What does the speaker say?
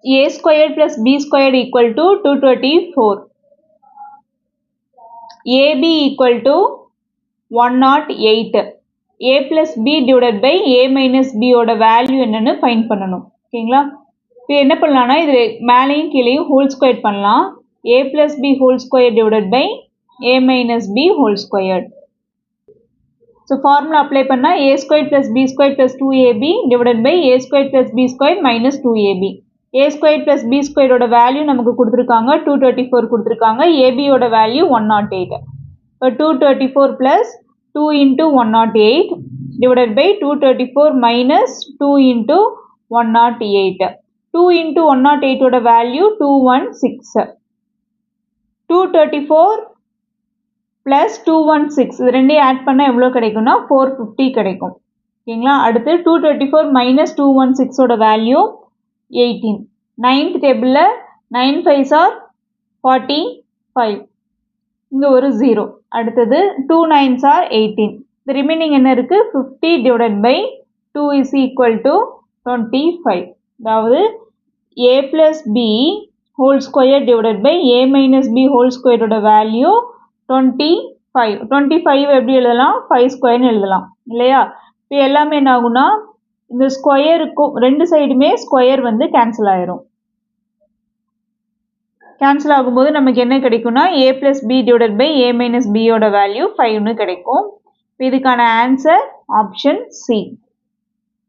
a squared plus b squared equal to 224. ab equal to 108. a plus b divided by a minus b ஓட value என்னன்னு find பண்ணணும். ஓகேங்களா? இப்போ என்ன பண்ணலாம்னா இது மேலேயும் கீழேயும் ஹோல் ஸ்கொயர் பண்ணலாம். a plus b whole square divided by a minus b whole squared. So formula apply பண்ணா a squared plus b squared plus 2ab divided by a squared plus b squared minus 2ab. a squared plus b squared ஓட value நமக்கு கொடுத்துருக்காங்க 234 கொடுத்துருக்காங்க. ab ஓட value 108. இப்போ 234 plus 2 into 108 divided by 234 minus 2 into 108. 2 into 108 ஓட value 216. 234 plus 216 இது ரெண்டையும் add பண்ணா எவ்வளவு கிடைக்கும்னா 450 கிடைக்கும். ஓகேங்களா? அடுத்து 234 minus 216 ஓட வேல்யூ 18. 9th டேபிள்ல 9 5s are 45. இங்க ஒரு 0. அடுத்தது 2 9s are 18. The remaining என்ன இருக்கு? 50 divided by 2 is equal to 25. அதாவது a plus b whole square divided by a minus b whole square ஓட வேல்யூ 25. 25 எப்படி எழுதலாம்? 5 ஸ்கொயர்னு எழுதலாம் இல்லையா? இப்போ எல்லாமே என்ன ஆகும்னா இந்த ஸ்கொயருக்கும் ரெண்டு சைடுமே ஸ்கொயர் வந்து கேன்சல் ஆயிரும். கேன்சல் ஆகும்போது நமக்கு என்ன கிடைக்கும்னா a plus b divided by a minus b ஓட வேல்யூ 5னு கிடைக்கும். இதுக்கான ஆன்சர் ஆப்ஷன் C.